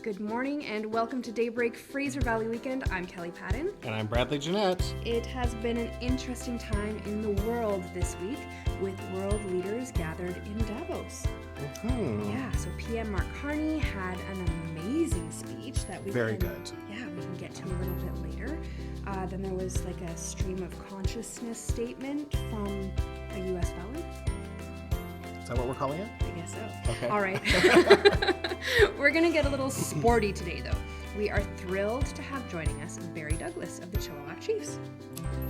Good morning and welcome to Daybreak Fraser Valley Weekend. I'm Kelli Bradley. And I'm Bradley Jeanette. It has been an interesting time in the world this week with world leaders gathered in Davos. Mm-hmm. Yeah, so PM Mark Carney had an amazing speech that we Very can, good. Yeah, we can get to a little bit later. Then there was like a stream of consciousness statement from a U.S. felon. Is that what we're calling it? I guess so. Okay. All right. We're going to get a little sporty today, though. We are thrilled to have joining us Barry Douglas of the Chilliwack Chiefs.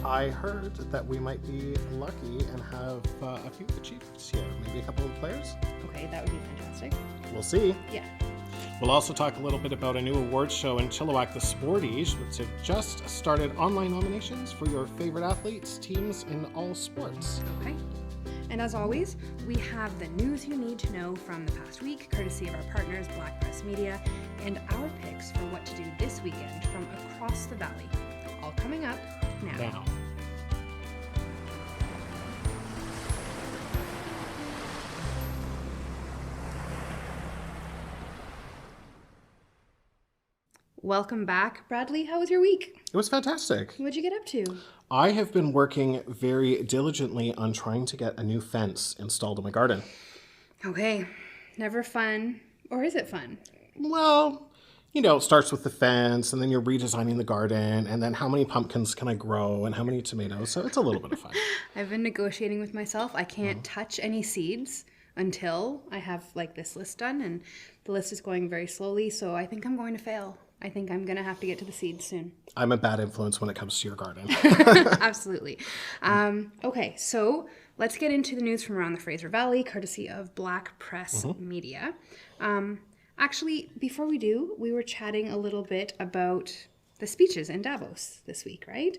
I heard that we might be lucky and have a few of the Chiefs here. Maybe a couple of players. Okay, that would be fantastic. We'll see. Yeah. We'll also talk a little bit about a new awards show in Chilliwack, the Sporty, which have just started online nominations for your favorite athletes, teams in all sports. Okay. And as always, we have the news you need to know from the past week, courtesy of our partners, Black Press Media, and our picks for what to do this weekend from across the valley. All coming up now. Welcome back, Bradley. How was your week? It was fantastic. What'd you get up to? I have been working very diligently on trying to get a new fence installed in my garden. Okay, never fun. Or is it fun? Well, it starts with the fence, and then you're redesigning the garden, and then how many pumpkins can I grow, and how many tomatoes, so it's a little bit of fun. I've been negotiating with myself. I can't touch any seeds until I have this list done, and the list is going very slowly, so I think I'm going to fail. I think I'm going to have to get to the seeds soon. I'm a bad influence when it comes to your garden. Absolutely. Okay, so let's get into the news from around the Fraser Valley, courtesy of Black Press Media. Actually, before we do, we were chatting a little bit about the speeches in Davos this week, right?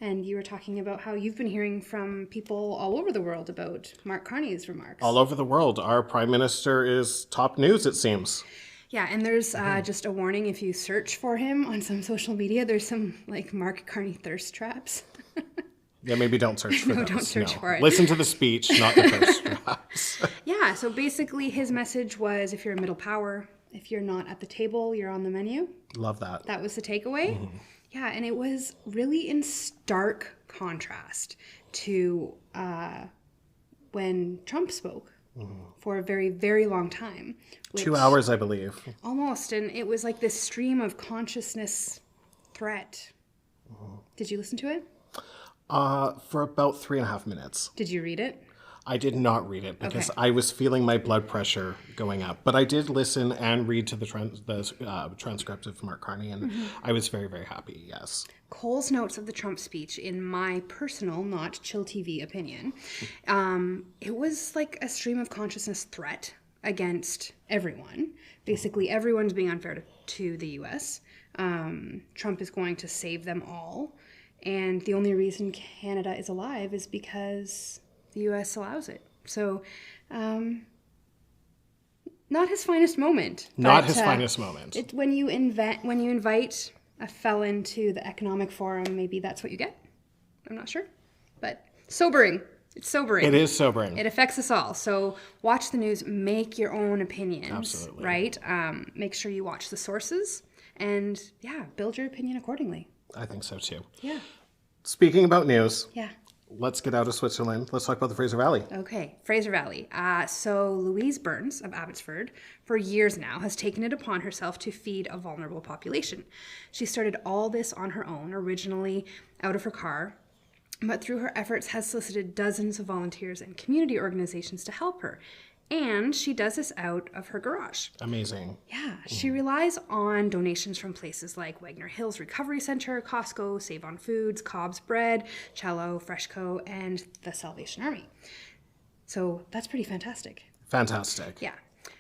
And you were talking about how you've been hearing from people all over the world about Mark Carney's remarks. All over the world. Our prime minister is top news, it seems. Yeah, and there's just a warning, if you search for him on some social media, there's some Mark Carney thirst traps. Yeah, maybe don't search for those. Don't search for it. Listen to the speech, not the thirst traps. Yeah, so basically his message was, if you're in middle power, if you're not at the table, you're on the menu. Love that. That was the takeaway. Yeah, and it was really in stark contrast to when Trump spoke. For a very, very long time. 2 hours, I believe. Almost. And it was like this stream of consciousness threat. Did you listen to it? For about 3.5 minutes. Did you read it? I did not read it because Okay. I was feeling my blood pressure going up. But I did listen and read to the transcript of Mark Carney, and I was very, very happy, yes. Cole's notes of the Trump speech, in my personal, not Chill TV opinion, it was like a stream of consciousness threat against everyone. Basically, everyone's being unfair to the U.S. Trump is going to save them all. And the only reason Canada is alive is because the U.S. allows it. So, not his finest moment. Not his finest moment. When you invite a felon to the economic forum, maybe that's what you get. I'm not sure, but sobering. It's sobering. It is sobering. It affects us all. So watch the news, make your own opinions. Absolutely. Right? Make sure you watch the sources, and build your opinion accordingly. I think so too. Yeah. Speaking about news. Yeah. Let's get out of Switzerland. Let's talk about the Fraser Valley. Okay, Fraser Valley. So Louise Burns of Abbotsford, for years now, has taken it upon herself to feed a vulnerable population. She started all this on her own, originally out of her car, but through her efforts has solicited dozens of volunteers and community organizations to help her. And she does this out of her garage. Amazing. Yeah, she relies on donations from places like Wagner Hills Recovery Center, Costco, Save on Foods, Cobb's Bread, Cello, Freshco, and the Salvation Army. So that's pretty fantastic. Fantastic. Yeah.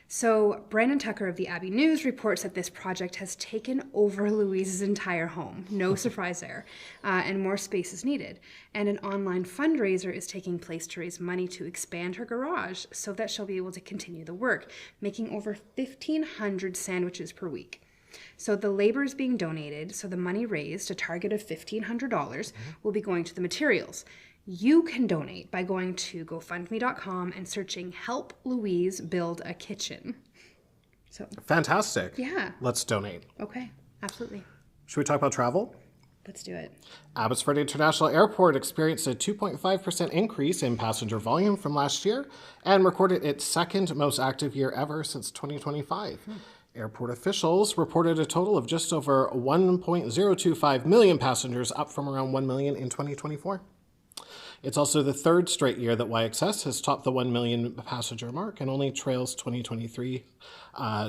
So Brandon Tucker of the Abbey News reports that this project has taken over Louise's entire home. No surprise there. And more space is needed. And an online fundraiser is taking place to raise money to expand her garage so that she'll be able to continue the work, making over 1,500 sandwiches per week. So the labor is being donated, so the money raised, a target of $1,500, will be going to the materials. You can donate by going to GoFundMe.com and searching Help Louise Build a Kitchen. So Fantastic. yeah. Let's donate. Okay. Absolutely. Should we talk about travel? Let's do it. Abbotsford International Airport experienced a 2.5% increase in passenger volume from last year and recorded its second most active year ever since 2025. Airport officials reported a total of just over 1.025 million passengers, up from around 1 million in 2024. It's also the third straight year that YXS has topped the 1 million passenger mark and only trails 2023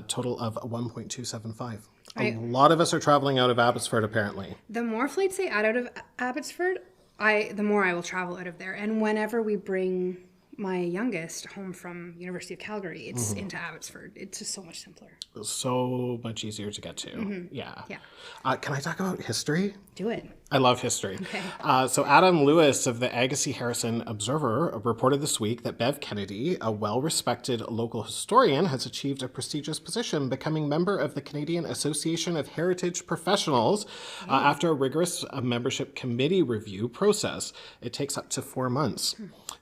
total of 1.275. A lot of us are traveling out of Abbotsford, apparently. The more flights they add out of Abbotsford, the more I will travel out of there. And whenever we bring my youngest home from University of Calgary, it's into Abbotsford. It's just so much simpler. So much easier to get to. Yeah. Can I talk about history? Do it. I love history. Okay. So Adam Lewis of the Agassiz Harrison Observer reported this week that Bev Kennedy, a well-respected local historian, has achieved a prestigious position, becoming member of the Canadian Association of Heritage Professionals after a rigorous membership committee review process. It takes up to 4 months.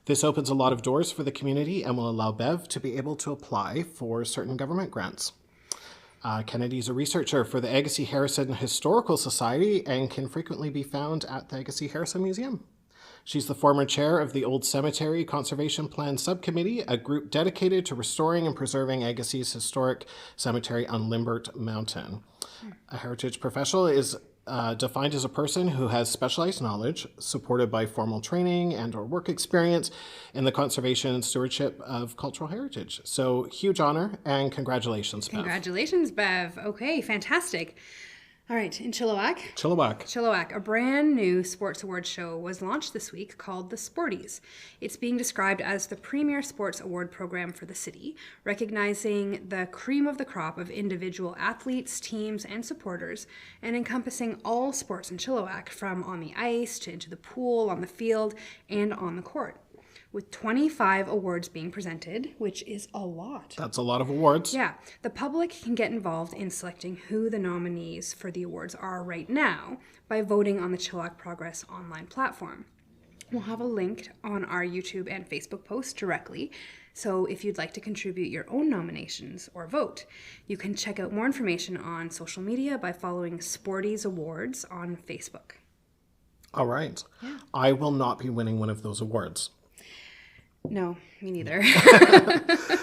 This opens a lot of doors for the community and will allow Bev to be able to apply for certain government grants. Kennedy's a researcher for the Agassiz Harrison Historical Society and can frequently be found at the Agassiz Harrison Museum. She's the former chair of the Old Cemetery Conservation Plan Subcommittee, a group dedicated to restoring and preserving Agassiz's historic cemetery on Limbert Mountain. A heritage professional is defined as a person who has specialized knowledge, supported by formal training and or work experience in the conservation and stewardship of cultural heritage. So huge honor and congratulations, Bev. Congratulations, Bev. Okay, fantastic. All right, in Chilliwack, a brand new sports award show was launched this week called the Sporties. It's being described as the premier sports award program for the city, recognizing the cream of the crop of individual athletes, teams, and supporters, and encompassing all sports in Chilliwack, from on the ice to into the pool, on the field, and on the court. With 25 awards being presented, which is a lot. That's a lot of awards. Yeah. The public can get involved in selecting who the nominees for the awards are right now by voting on the Chilliwack Progress online platform. We'll have a link on our YouTube and Facebook post directly, so if you'd like to contribute your own nominations or vote, you can check out more information on social media by following Sporty's Awards on Facebook. All right. Yeah. I will not be winning one of those awards. No, me neither.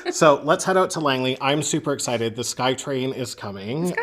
So let's head out to Langley. I'm super excited. The SkyTrain is coming.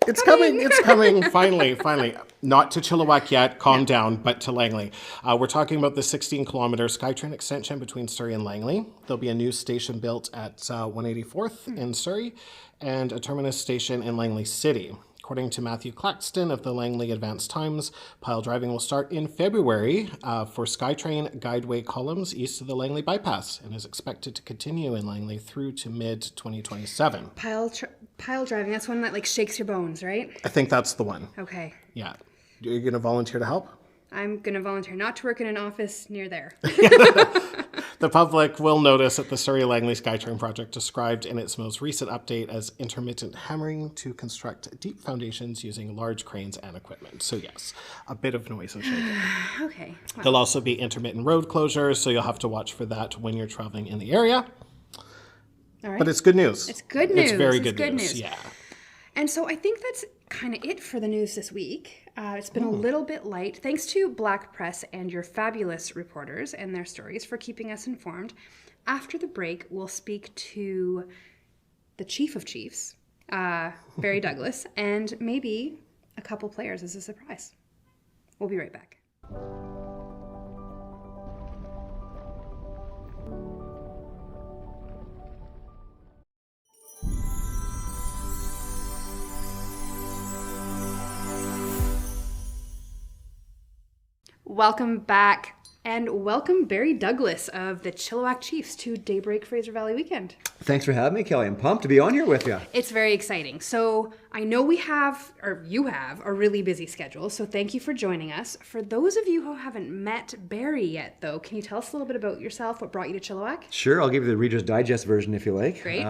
It's coming. Finally. Not to Chilliwack yet. Calm down, but to Langley. We're talking about the 16-kilometer SkyTrain extension between Surrey and Langley. There'll be a new station built at 184th in Surrey and a terminus station in Langley City. According to Matthew Claxton of the Langley Advance Times, pile driving will start in February for SkyTrain guideway columns east of the Langley bypass and is expected to continue in Langley through to mid-2027. Pile driving, that's one that like shakes your bones, right? I think that's the one. Okay. Yeah. You're going to volunteer to help? I'm going to volunteer not to work in an office near there. The public will notice that the Surrey-Langley SkyTrain project, described in its most recent update as intermittent hammering to construct deep foundations using large cranes and equipment. So yes, a bit of noise and shaking. Okay. Wow. There'll also be intermittent road closures, so you'll have to watch for that when you're traveling in the area. All right. But it's good news. It's good news. It's very good news. Yeah. And so I think that's kind of it for the news this week. It's been a little bit light. Thanks to Black Press and your fabulous reporters and their stories for keeping us informed. After the break, we'll speak to the Chief of Chiefs, Barry Douglas, and maybe a couple players as a surprise. We'll be right back. Welcome back, and welcome Barry Douglas of the Chilliwack Chiefs to Daybreak Fraser Valley Weekend. Thanks for having me, Kelly. I'm pumped to be on here with you. It's very exciting. So I know you have a really busy schedule, so thank you for joining us. For those of you who haven't met Barry yet, though, can you tell us a little bit about yourself, what brought you to Chilliwack? Sure, I'll give you the Reader's Digest version if you like. Great.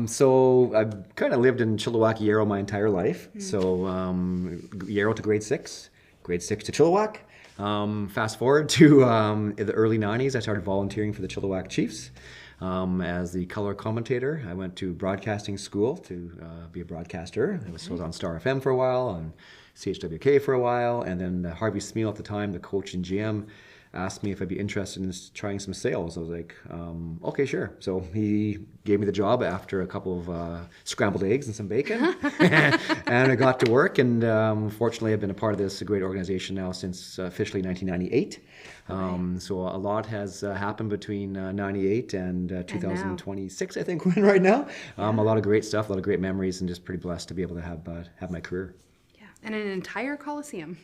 So I've kind of lived in Chilliwack Yarrow my entire life. So Yarrow to grade 6 to Chilliwack. Fast forward to the early 90s, I started volunteering for the Chilliwack Chiefs. as the color commentator. I went to broadcasting school to be a broadcaster. I was on Star FM for a while, on CHWK for a while, and then Harvey Smeal at the time, the coach and GM, asked me if I'd be interested in trying some sales. I was like, okay, sure. So he gave me the job after a couple of scrambled eggs and some bacon, and I got to work. And fortunately, I've been a part of this great organization now since officially 1998. So a lot has happened between 98 and 2026, I think we're in right now. A lot of great stuff, a lot of great memories, and just pretty blessed to be able to have my career. And an entire Coliseum.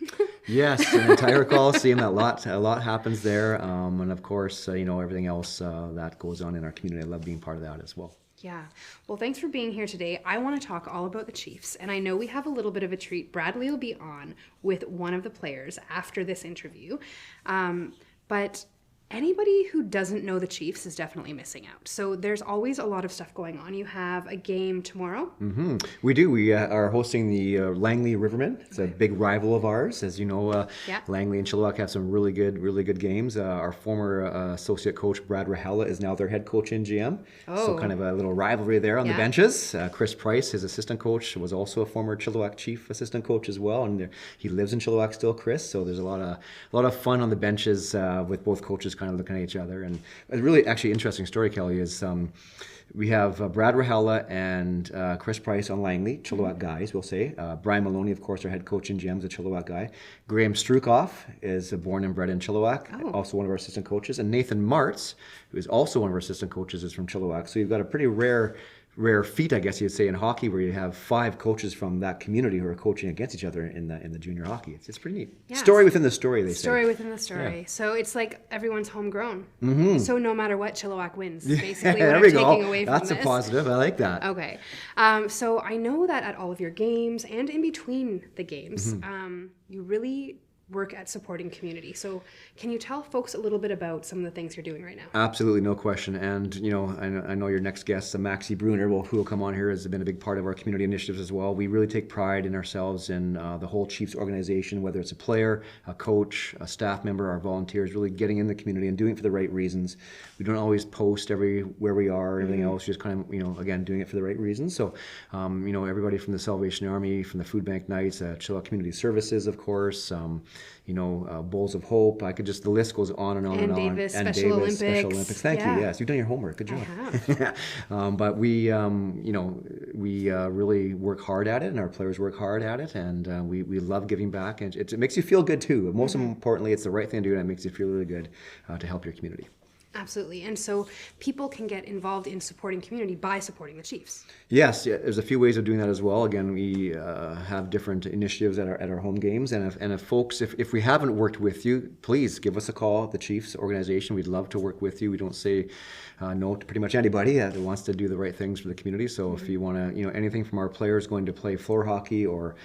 Yes, an entire Coliseum. A lot happens there, and of course, everything else that goes on in our community. I love being part of that as well. Yeah. Well, thanks for being here today. I want to talk all about the Chiefs, and I know we have a little bit of a treat. Bradley will be on with one of the players after this interview, but anybody who doesn't know the Chiefs is definitely missing out. So there's always a lot of stuff going on. You have a game tomorrow. Mm-hmm. We do. We are hosting the Langley Rivermen. It's a big rival of ours. As you know, Langley and Chilliwack have some really good games. Our former associate coach, Brad Rahella, is now their head coach and GM. So kind of a little rivalry there on the benches. Chris Price, his assistant coach, was also a former Chilliwack Chief assistant coach as well. And he lives in Chilliwack still, Chris. So there's a lot of fun on the benches with both coaches kind of looking at each other. And a really actually interesting story, Kelly, is we have Brad Rahella and Chris Price on Langley, Chilliwack guys, we'll say. Brian Maloney, of course, our head coach and GM, is a Chilliwack guy. Graham Strukoff is born and bred in Chilliwack, also one of our assistant coaches. And Nathan Martz, who is also one of our assistant coaches, is from Chilliwack. So you've got a pretty rare feat, I guess you'd say, in hockey, where you have 5 coaches from that community who are coaching against each other in the junior hockey. It's pretty neat. Yeah. Story within the story, they say. Story within the story. Yeah. So it's like everyone's homegrown. Mm-hmm. So no matter what, Chilliwack wins. Basically, what I'm taking away from That's this. That's a positive. I like that. Okay. So I know that at all of your games and in between the games, you really work at supporting community. So can you tell folks a little bit about some of the things you're doing right now? Absolutely, no question. And I know your next guest, Maxi Brunner, who will come on here, has been a big part of our community initiatives as well. We really take pride in ourselves and the whole Chiefs organization, whether it's a player, a coach, a staff member, our volunteers, really getting in the community and doing it for the right reasons. We don't always post where we are or anything else, just kind of, again, doing it for the right reasons. So, everybody from the Salvation Army, from the Food Bank Nights, Chilliwack Community Services, of course, Bowls of Hope. The list goes on and on and on. Davis, Special Olympics. Thank you. Yes, you've done your homework. Good job. I have. But we really work hard at it, and our players work hard at it, and we love giving back, and it makes you feel good too. Most importantly, it's the right thing to do, and it makes you feel really good to help your community. Absolutely. And so people can get involved in supporting community by supporting the Chiefs. Yes, there's a few ways of doing that as well. Again, we have different initiatives at our home games. And if folks, if we haven't worked with you, please give us a call, the Chiefs organization. We'd love to work with you. We don't say no to pretty much anybody that wants to do the right things for the community. So if you want to, anything from our players going to play floor hockey or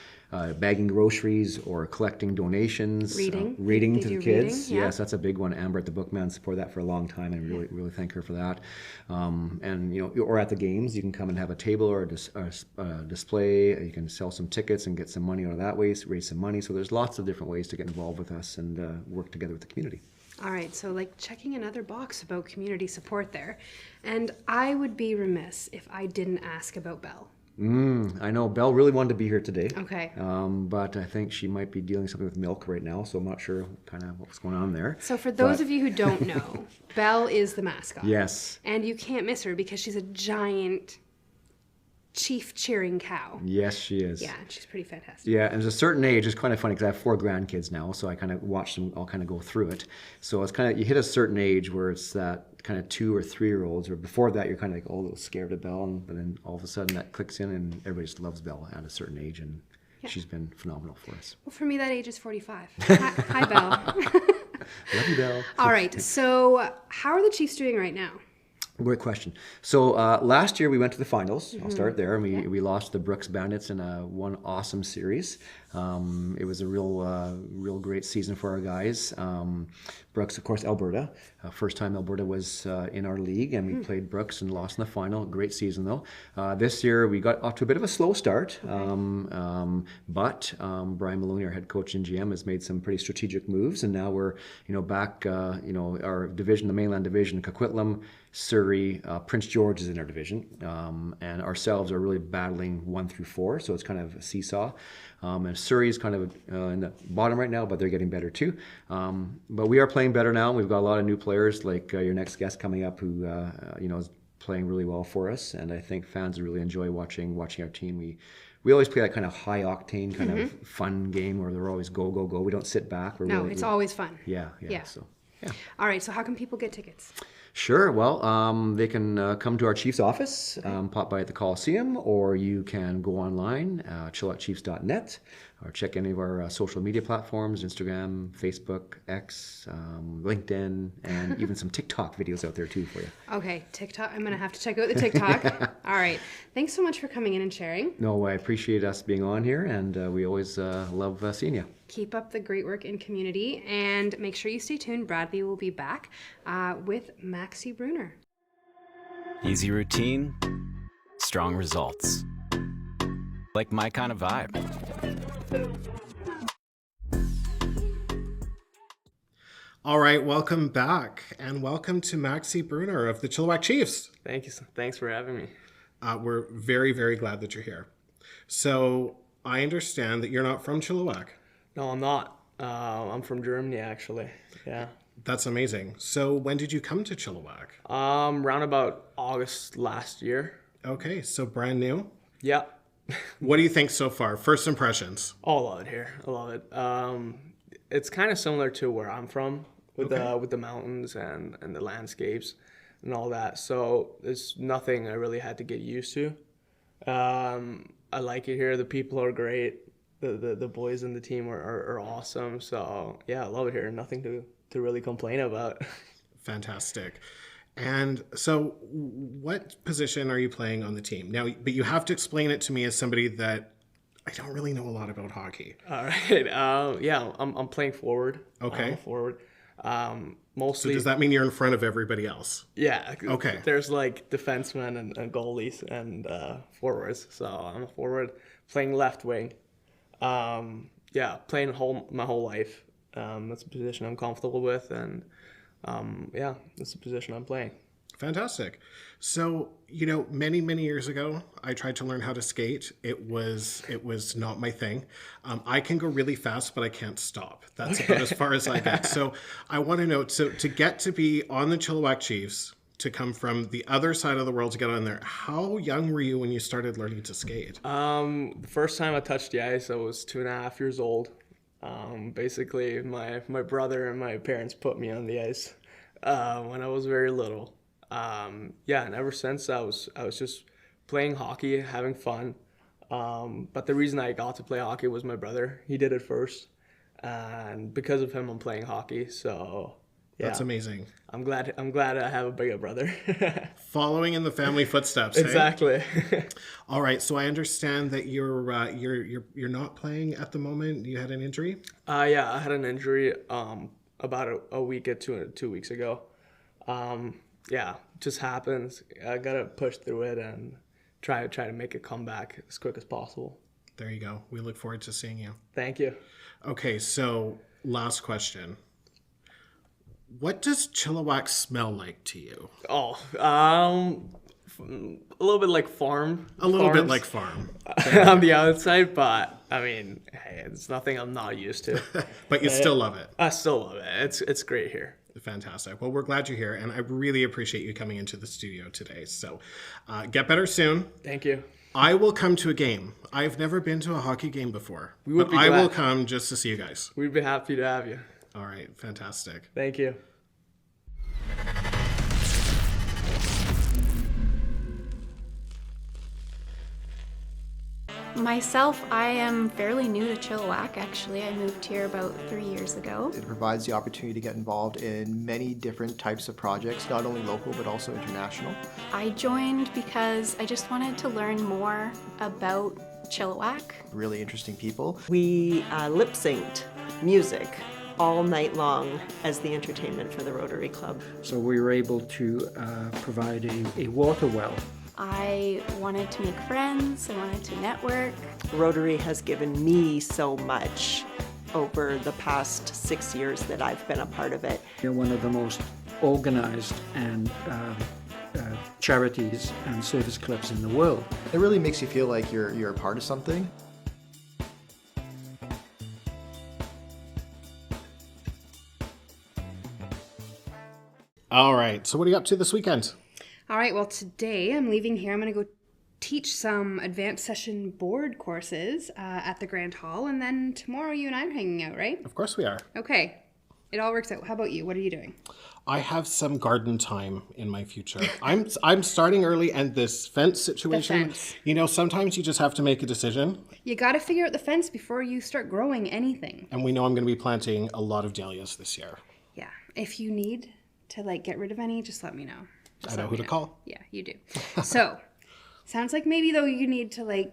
bagging groceries or collecting donations, reading to the kids. Yes, that's a big one. Amber at the Bookman supported that for a long time, and really thank her for that. Or at the games, you can come and have a table or a display. You can sell some tickets and get some money out of that way, raise some money. So there's lots of different ways to get involved with us and work together with the community. All right, so checking another box about community support there. And I would be remiss if I didn't ask about Belle. I know Belle really wanted to be here today. Okay. But I think she might be dealing something with milk right now, so I'm not sure kind of what's going on there. So for those of you who don't know, Belle is the mascot. Yes. And you can't miss her because she's a giant Chief cheering cow. Yes, she is. Yeah, she's pretty fantastic. Yeah, and there's a certain age, it's kind of funny because I have 4 grandkids now, so I kind of watch them all kind of go through it. So it's kind of, you hit a certain age where it's that kind of 2 or 3 year olds, or before that you're kind of like, a little scared of Belle, but then all of a sudden that clicks in and everybody just loves Belle at a certain age, and she's been phenomenal for us. Well, for me that age is 45. Hi Belle. Love you, Belle. All right, so how are the Chiefs doing right now? Great question. So last year we went to the finals. I'll start there. And we lost the Brooks Bandits in one awesome series. It was a real great season for our guys. Brooks, of course, Alberta. First time Alberta was in our league, and we played Brooks and lost in the final. Great season, though. This year, we got off to a bit of a slow start, but Brian Maloney, our head coach and GM, has made some pretty strategic moves, and now we're, back, our division, the mainland division, Coquitlam, Surrey, Prince George is in our division, and ourselves are really battling 1 through 4, so it's kind of a seesaw. And Surrey is kind of in the bottom right now, but they're getting better too. But we are playing better now. We've got a lot of new players, like your next guest coming up, who is playing really well for us, and I think fans really enjoy watching our team. We always play that kind of high octane kind of fun game where they're always go go go. We don't sit back. It's always fun. Yeah. So yeah. All right. So how can people get tickets? Sure. Well, they can come to our Chiefs office, pop by at the Coliseum, or you can go online, chilliwackchiefs.net, or check any of our social media platforms, Instagram, Facebook, X, LinkedIn, and even some TikTok videos out there too for you. Okay, TikTok. I'm going to have to check out the TikTok. All right. Thanks so much for coming in and sharing. No, I appreciate us being on here, and we always love seeing you. Keep up the great work in community, and make sure you stay tuned. Bradley will be back with Maxi Brunner. Easy routine, strong results. Like my kind of vibe. All right, welcome back, and welcome to Maxi Brunner of the Chilliwack Chiefs. Thank you. Thanks for having me. We're very, very glad that you're here. So I understand that you're not from Chilliwack. No, I'm not. I'm from Germany, actually. Yeah. That's amazing. So when did you come to Chilliwack? Round about August last year. Okay, so brand new. Yeah. What do you think so far? First impressions? Oh, I love it here. I love it. It's kind of similar to where I'm from with the mountains and the landscapes and all that. So it's nothing I really had to get used to. I like it here. The people are great. The boys in the team are awesome. So yeah, I love it here. Nothing to really complain about. Fantastic. And so what position are you playing on the team? Now, but you have to explain it to me as somebody that I don't really know a lot about hockey. All right. Yeah, I'm playing forward. Okay. Forward. So Mostly. does that mean you're in front of everybody else? Yeah. Okay. There's like defensemen and goalies and forwards. So I'm a forward playing left wing. Yeah, playing my whole life. That's a position I'm comfortable with, and yeah, that's the position I'm playing. Fantastic. So, many, many years ago, I tried to learn how to skate. It was not my thing. I can go really fast, but I can't stop. That's about as far as I get. So I want to know, so to get to be on the Chilliwack Chiefs, to come from the other side of the world to get on there, how young were you when you started learning to skate? The first time I touched the ice, I was 2.5 years old. Basically, my brother and my parents put me on the ice when I was very little. Yeah, and ever since I was just playing hockey, having fun. But the reason I got to play hockey was my brother. He did it first, and because of him, I'm playing hockey. So yeah, that's amazing. I'm glad I have a bigger brother. Following in the family footsteps. Exactly. Hey? All right. So I understand that you're not playing at the moment. You had an injury. Yeah, I had an injury about a week or 2 weeks ago. Yeah, just happens. I gotta push through it and try to make a comeback as quick as possible. There you go. We look forward to seeing you. Thank you. Okay, so last question. What does Chilliwack smell like to you? Oh, a little bit like farm. A little bit like farm. On the outside, but I mean, hey, it's nothing I'm not used to. But you still love it. I still love it. It's great here. Fantastic. Well, we're glad you're here, and I really appreciate you coming into the studio today. So get better soon. Thank you. I will come to a game. I've never been to a hockey game before, but I will come just to see you guys. We'd be happy to have you. All right. Fantastic. Thank you. Myself, I am fairly new to Chilliwack, actually. I moved here about 3 years ago. It provides the opportunity to get involved in many different types of projects, not only local but also international. I joined because I just wanted to learn more about Chilliwack. Really interesting people. We lip synced music all night long as the entertainment for the Rotary Club. So we were able to provide a water well. I wanted to make friends, I wanted to network. Rotary has given me so much over the past 6 years that I've been a part of it. They're one of the most organized and charities and service clubs in the world. It really makes you feel like you're a part of something. All right, so what are you up to this weekend? All right, well, today I'm leaving here. I'm going to go teach some advanced session board courses at the Grand Hall, and then tomorrow you and I are hanging out, right? Of course we are. Okay, it all works out. How about you? What are you doing? I have some garden time in my future. I'm starting early, and this fence situation, fence. you know, sometimes you just have to make a decision. You got to figure out the fence before you start growing anything. And we know I'm going to be planting a lot of dahlias this year. Yeah, if you need to like get rid of any, just let me know. I know who to call. Yeah, you do. So, sounds like maybe though you need to like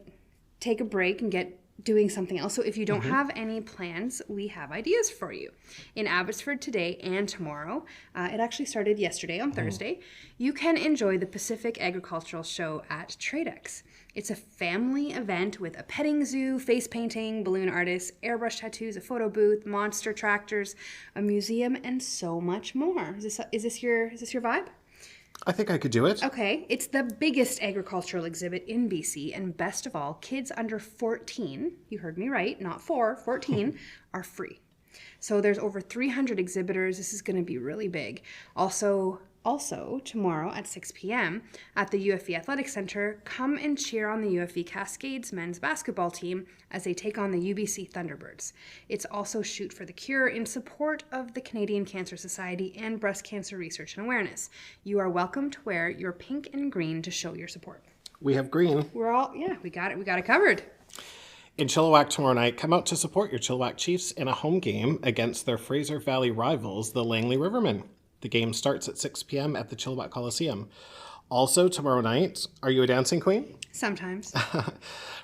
take a break and get doing something else. So if you don't have any plans, we have ideas for you. In Abbotsford today and tomorrow, it actually started yesterday on Thursday, you can enjoy the Pacific Agricultural Show at Tradex. It's a family event with a petting zoo, face painting, balloon artists, airbrush tattoos, a photo booth, monster tractors, a museum, and so much more. Is this your vibe? I think I could do it. Okay, it's the biggest agricultural exhibit in BC, and best of all, kids under 14, you heard me right, not 14, are free. So there's over 300 exhibitors. This is going to be really big. Also, tomorrow at 6 p.m. at the UFE Athletic Center, come and cheer on the UFE Cascades men's basketball team as they take on the UBC Thunderbirds. It's also Shoot for the Cure in support of the Canadian Cancer Society and breast cancer research and awareness. You are welcome to wear your pink and green to show your support. We have green. We got it. We got it covered. In Chilliwack tomorrow night, come out to support your Chilliwack Chiefs in a home game against their Fraser Valley rivals, the Langley Rivermen. The game starts at 6 p.m. at the Chilliwack Coliseum. Also, tomorrow night, are you a dancing queen? Sometimes.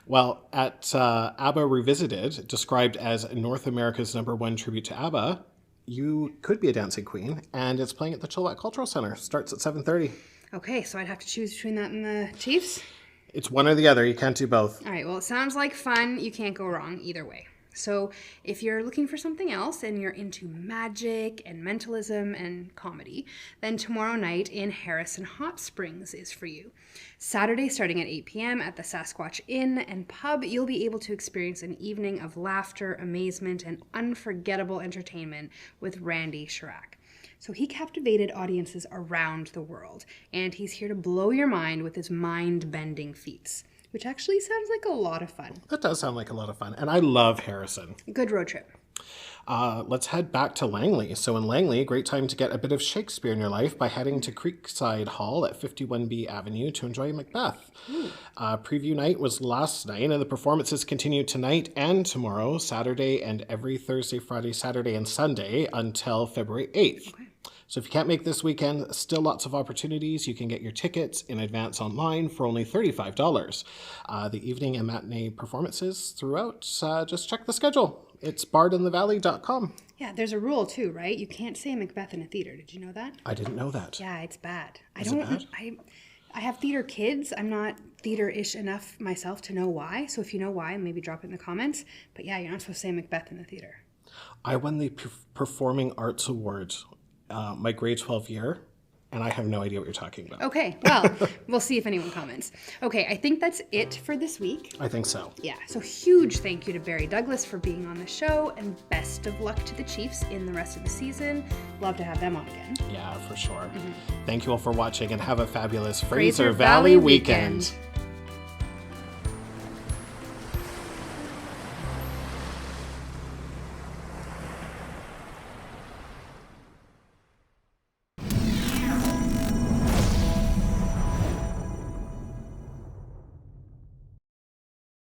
Well, at ABBA Revisited, described as North America's #1 tribute to ABBA, you could be a dancing queen, and it's playing at the Chilliwack Cultural Center. Starts at 7:30. Okay, so I'd have to choose between that and the Chiefs? It's one or the other. You can't do both. All right, well, it sounds like fun. You can't go wrong either way. So if you're looking for something else and you're into magic and mentalism and comedy, then tomorrow night in Harrison Hot Springs is for you. Saturday, starting at 8 p.m. at the Sasquatch Inn and Pub, you'll be able to experience an evening of laughter, amazement, and unforgettable entertainment with Randy Chirac. So he captivated audiences around the world, and he's here to blow your mind with his mind-bending feats, which actually sounds like a lot of fun. That does sound like a lot of fun, and I love Harrison. Good road trip. Let's head back to Langley. So in Langley, a great time to get a bit of Shakespeare in your life by heading to Creekside Hall at 51B Avenue to enjoy Macbeth. Preview night was last night, and the performances continue tonight and tomorrow, Saturday, and every Thursday, Friday, Saturday, and Sunday until February 8th. Okay. So if you can't make this weekend, still lots of opportunities. You can get your tickets in advance online for only $35. The evening and matinee performances throughout, just check the schedule. It's bardinthevalley.com. Yeah, there's a rule too, right? You can't say Macbeth in a theater. Did you know that? I didn't know that. Yeah, it's bad. Is it bad? I have theater kids. I'm not theater-ish enough myself to know why. So if you know why, maybe drop it in the comments. But yeah, you're not supposed to say Macbeth in the theater. I won the Performing Arts Award my grade 12 year, and I have no idea what you're talking about. Okay, well, we'll see if anyone comments. Okay, I think that's it for this week. I think so. Yeah, so huge thank you to Barry Douglas for being on the show, and best of luck to the Chiefs in the rest of the season. Love to have them on again. Yeah, for sure. Thank you all for watching, and have a fabulous Fraser Valley weekend.